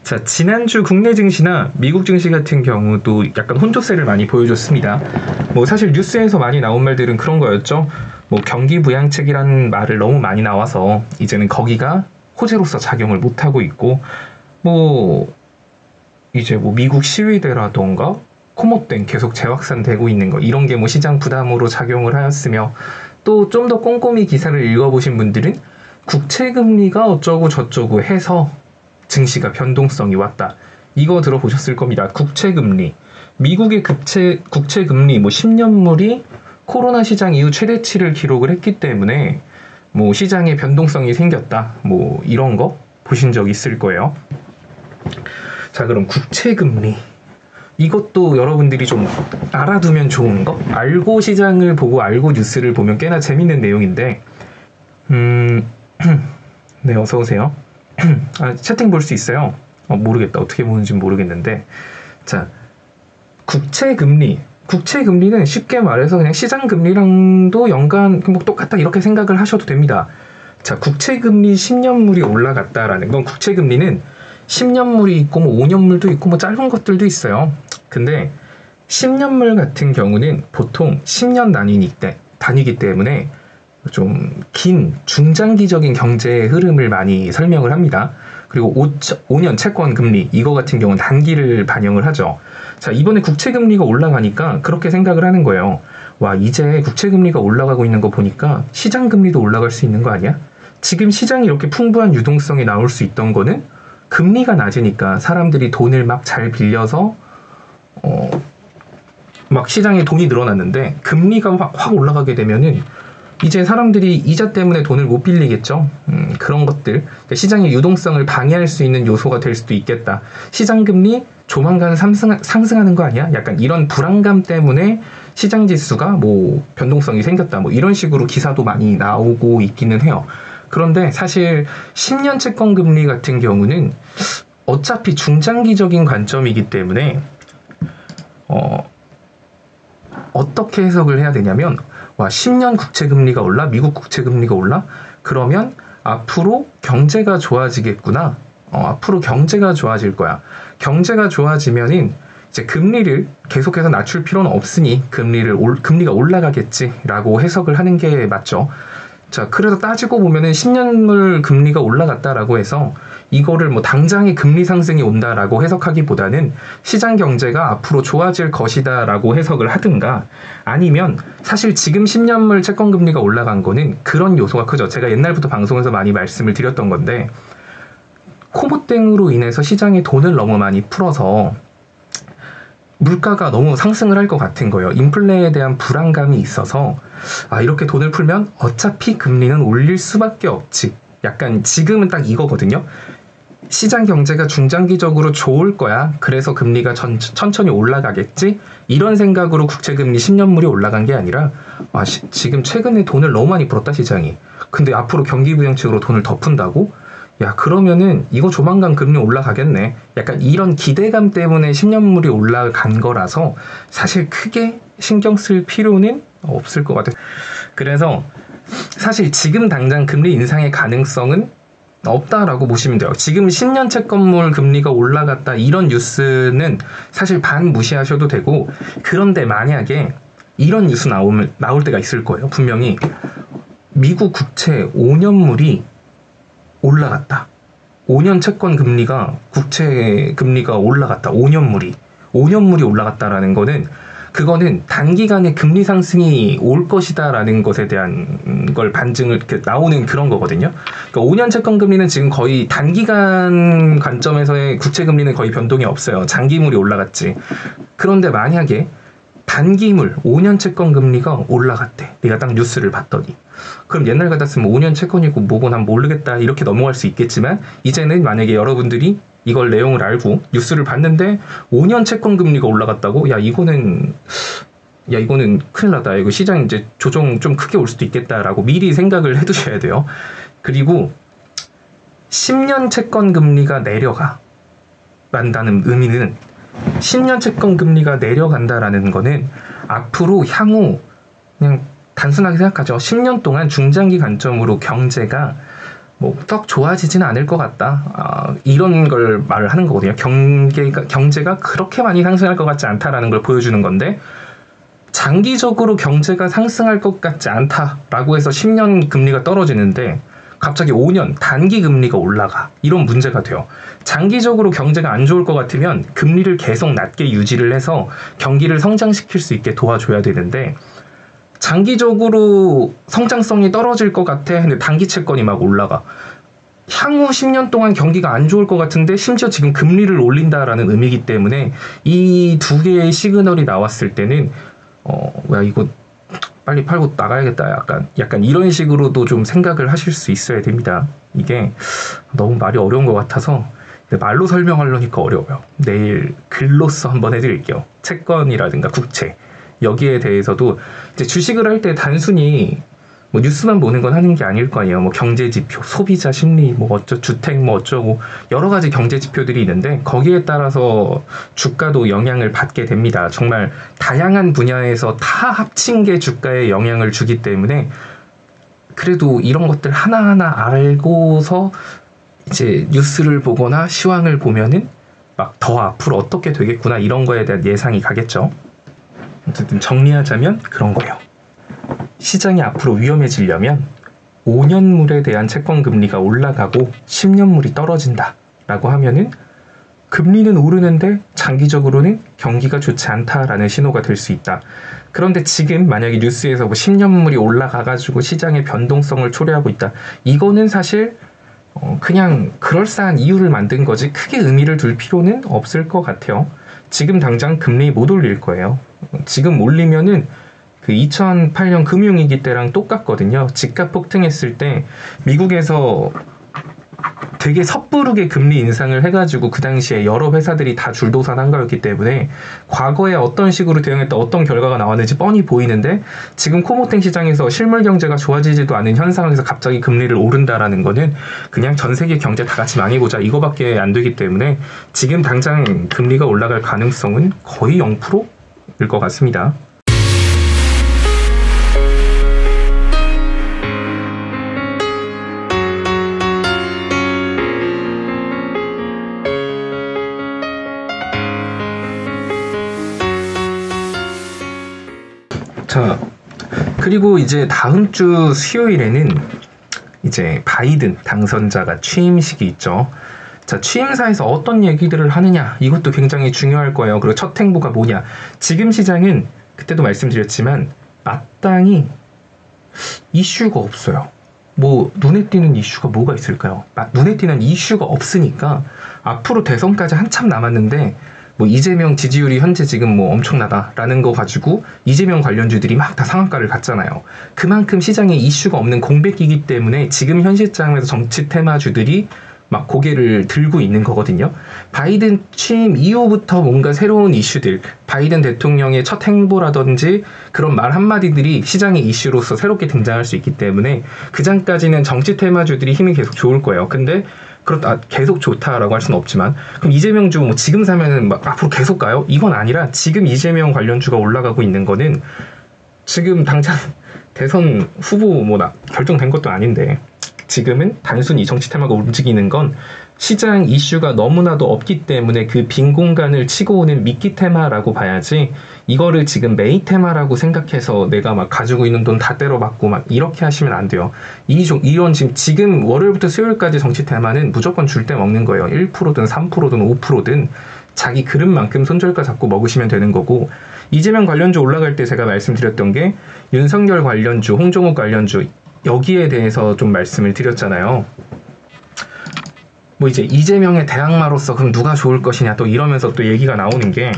자, 지난주 국내 증시나 미국 증시 같은 경우도 약간 혼조세를 많이 보여줬습니다. 뭐 사실 뉴스에서 많이 나온 말들은 그런 거였죠. 뭐 경기 부양책이라는 말을 너무 많이 나와서 이제는 거기가 호재로서 작용을 못하고 있고, 뭐 이제 뭐 미국 시위대라던가 코모땡 계속 재확산되고 있는 거, 이런 게 뭐 시장 부담으로 작용을 하였으며, 또 좀 더 꼼꼼히 기사를 읽어보신 분들은 국채금리가 어쩌고 저쩌고 해서 증시가 변동성이 왔다, 이거 들어보셨을 겁니다. 국채금리, 미국의 국채금리 뭐 10년물이 코로나 시장 이후 최대치를 기록을 했기 때문에 뭐 시장에 변동성이 생겼다, 뭐 이런 거 보신 적 있을 거예요. 자, 그럼 국채금리, 이것도 여러분들이 좀 알아두면 좋은 거, 알고 시장을 보고 알고 뉴스를 보면 꽤나 재밌는 내용인데, 네, 어서 오세요. 채팅 볼 수 있어요. 모르겠다, 어떻게 보는지 모르겠는데, 자, 국채금리는 쉽게 말해서 그냥 시장금리랑도 연관, 뭐 똑같다 이렇게 생각을 하셔도 됩니다. 자, 국채금리 10년물이 올라갔다라는 건, 국채금리는 10년물이 있고 뭐 5년물도 있고 뭐 짧은 것들도 있어요. 근데 10년물 같은 경우는 보통 10년 단위이기 때문에 좀 긴 중장기적인 경제의 흐름을 많이 설명을 합니다. 그리고 5년 채권 금리, 이거 같은 경우는 단기를 반영을 하죠. 자, 이번에 국채금리가 올라가니까 그렇게 생각을 하는 거예요. 와, 이제 국채금리가 올라가고 있는 거 보니까 시장금리도 올라갈 수 있는 거 아니야? 지금 시장이 이렇게 풍부한 유동성이 나올 수 있던 거는 금리가 낮으니까 사람들이 돈을 막 잘 빌려서 막 시장에 돈이 늘어났는데, 금리가 확 올라가게 되면은 이제 사람들이 이자 때문에 돈을 못 빌리겠죠. 그런 것들, 시장의 유동성을 방해할 수 있는 요소가 될 수도 있겠다. 시장금리 조만간 상승하는 거 아니야? 약간 이런 불안감 때문에 시장 지수가 뭐 변동성이 생겼다, 뭐 이런 식으로 기사도 많이 나오고 있기는 해요. 그런데 사실 10년 채권 금리 같은 경우는 어차피 중장기적인 관점이기 때문에 어떻게 해석을 해야 되냐면, 와, 10년 국채금리가 올라, 미국 국채금리가 올라? 그러면 앞으로 경제가 좋아지겠구나. 앞으로 경제가 좋아질 거야. 경제가 좋아지면은 이제 금리를 계속해서 낮출 필요는 없으니 금리가 올라가겠지라고 해석을 하는 게 맞죠. 자, 그래서 따지고 보면은 10년물 금리가 올라갔다라고 해서 이거를 뭐 당장의 금리 상승이 온다라고 해석하기보다는 시장 경제가 앞으로 좋아질 것이다라고 해석을 하든가, 아니면 사실 지금 10년물 채권 금리가 올라간 거는 그런 요소가 크죠. 제가 옛날부터 방송에서 많이 말씀을 드렸던 건데, 코모땡으로 인해서 시장에 돈을 너무 많이 풀어서 물가가 너무 상승을 할 것 같은 거예요. 인플레에 대한 불안감이 있어서, 아, 이렇게 돈을 풀면 어차피 금리는 올릴 수밖에 없지. 약간 지금은 딱 이거거든요. 시장 경제가 중장기적으로 좋을 거야. 그래서 금리가 천천히 올라가겠지. 이런 생각으로 국채금리 10년물이 올라간 게 아니라, 지금 최근에 돈을 너무 많이 풀었다, 시장이. 근데 앞으로 경기부양책으로 돈을 더 푼다고? 야, 그러면은 이거 조만간 금리 올라가겠네. 약간 이런 기대감 때문에 10년물이 올라간 거라서 사실 크게 신경 쓸 필요는 없을 것 같아요. 그래서 사실 지금 당장 금리 인상의 가능성은 없다라고 보시면 돼요. 지금 10년 채권물 금리가 올라갔다, 이런 뉴스는 사실 반 무시하셔도 되고, 그런데 만약에 이런 뉴스 나올 때가 있을 거예요. 분명히 미국 국채 5년물이 올라갔다. 5년 채권 금리가, 국채 금리가 올라갔다. 5년물이 올라갔다라는 거는, 그거는 단기간에 금리 상승이 올 것이다라는 것에 대한 걸 반증을 나오는 그런 거거든요. 그러니까 5년 채권 금리는 지금 거의 단기간 관점에서의 국채 금리는 거의 변동이 없어요. 장기물이 올라갔지. 그런데 만약에 단기물 5년 채권 금리가 올라갔대, 내가 딱 뉴스를 봤더니, 그럼 옛날 같았으면 5년 채권이고 뭐고 난 모르겠다 이렇게 넘어갈 수 있겠지만, 이제는 만약에 여러분들이 이걸 내용을 알고 뉴스를 봤는데 5년 채권 금리가 올라갔다고? 야, 이거는 큰일 나다. 이거 시장 이제 조정 좀 크게 올 수도 있겠다라고 미리 생각을 해두셔야 돼요. 그리고 10년 채권 금리가 내려간다는 의미는, 10년 채권 금리가 내려간다라는 거는 앞으로 향후, 그냥 단순하게 생각하죠. 10년 동안 중장기 관점으로 경제가 뭐 썩 좋아지지는 않을 것 같다. 이런 걸 말을 하는 거거든요. 경제가 그렇게 많이 상승할 것 같지 않다라는 걸 보여주는 건데, 장기적으로 경제가 상승할 것 같지 않다라고 해서 10년 금리가 떨어지는데 갑자기 5년 단기 금리가 올라가. 이런 문제가 돼요. 장기적으로 경제가 안 좋을 것 같으면 금리를 계속 낮게 유지를 해서 경기를 성장시킬 수 있게 도와줘야 되는데, 장기적으로 성장성이 떨어질 것 같아. 근데 단기 채권이 막 올라가. 향후 10년 동안 경기가 안 좋을 것 같은데 심지어 지금 금리를 올린다라는 의미이기 때문에 이 두 개의 시그널이 나왔을 때는 야, 이거 빨리 팔고 나가야겠다. 약간 이런 식으로도 좀 생각을 하실 수 있어야 됩니다. 이게 너무 말이 어려운 것 같아서 말로 설명하려니까 어려워요. 내일 글로써 한번 해드릴게요. 채권이라든가 국채. 여기에 대해서도 이제 주식을 할 때 단순히 뭐 뉴스만 보는 건 하는 게 아닐 거 아니에요. 뭐 경제 지표, 소비자 심리, 뭐 주택 뭐 어쩌고 여러 가지 경제 지표들이 있는데 거기에 따라서 주가도 영향을 받게 됩니다. 정말 다양한 분야에서 다 합친 게 주가에 영향을 주기 때문에 그래도 이런 것들 하나하나 알고서 이제 뉴스를 보거나 시황을 보면은 막 더 앞으로 어떻게 되겠구나 이런 거에 대한 예상이 가겠죠. 어쨌든 정리하자면 그런 거예요. 시장이 앞으로 위험해지려면 5년물에 대한 채권 금리가 올라가고 10년물이 떨어진다 라고 하면은 금리는 오르는데 장기적으로는 경기가 좋지 않다라는 신호가 될 수 있다. 그런데 지금 만약에 뉴스에서 뭐 10년물이 올라가가지고 시장의 변동성을 초래하고 있다. 이거는 사실 그냥 그럴싸한 이유를 만든 거지 크게 의미를 둘 필요는 없을 것 같아요. 지금 당장 금리 못 올릴 거예요. 지금 올리면은 그 2008년 금융위기 때랑 똑같거든요. 집값 폭등했을 때 미국에서 되게 섣부르게 금리 인상을 해가지고 그 당시에 여러 회사들이 다 줄도산한 거였기 때문에 과거에 어떤 식으로 대응했다 어떤 결과가 나왔는지 뻔히 보이는데 지금 코모탱 시장에서 실물 경제가 좋아지지도 않은 현상에서 갑자기 금리를 오른다라는 거는 그냥 전 세계 경제 다 같이 망해보자 이거밖에 안 되기 때문에 지금 당장 금리가 올라갈 가능성은 거의 0%일 것 같습니다. 자, 그리고 이제 다음 주 수요일에는 이제 바이든 당선자가 취임식이 있죠. 자, 취임사에서 어떤 얘기들을 하느냐 이것도 굉장히 중요할 거예요. 그리고 첫 행보가 뭐냐. 지금 시장은 그때도 말씀드렸지만 마땅히 이슈가 없어요. 뭐 눈에 띄는 이슈가 뭐가 있을까요? 눈에 띄는 이슈가 없으니까 앞으로 대선까지 한참 남았는데 뭐 이재명 지지율이 현재 지금 뭐 엄청나다라는 거 가지고 이재명 관련주들이 막 다 상한가를 갔잖아요. 그만큼 시장에 이슈가 없는 공백이기 때문에 지금 현 시장에서 정치 테마주들이 막 고개를 들고 있는 거거든요. 바이든 취임 이후부터 뭔가 새로운 이슈들, 바이든 대통령의 첫 행보라든지 그런 말 한마디들이 시장의 이슈로서 새롭게 등장할 수 있기 때문에 그 전까지는 정치 테마주들이 힘이 계속 좋을 거예요. 근데 그렇다 계속 좋다라고 할 수는 없지만 그럼 이재명 주 뭐 지금 사면은 막 앞으로 계속 가요? 이건 아니라 지금 이재명 관련주가 올라가고 있는 거는 지금 당장 대선 후보 뭐 결정된 것도 아닌데 지금은 단순히 정치 테마가 움직이는 건 시장 이슈가 너무나도 없기 때문에 그 빈 공간을 치고 오는 미끼 테마라고 봐야지 이거를 지금 메인 테마라고 생각해서 내가 막 가지고 있는 돈 다 때려박고 막 이렇게 하시면 안 돼요. 이런 지금 월요일부터 수요일까지 정치 테마는 무조건 줄 때 먹는 거예요. 1%든 3%든 5%든 자기 그릇만큼 손절가 잡고 먹으시면 되는 거고 이재명 관련주 올라갈 때 제가 말씀드렸던 게 윤석열 관련주, 홍정욱 관련주 여기에 대해서 좀 말씀을 드렸잖아요. 뭐 이제 이재명의 대항마로서 그럼 누가 좋을 것이냐 또 이러면서 또 얘기가 나오는 게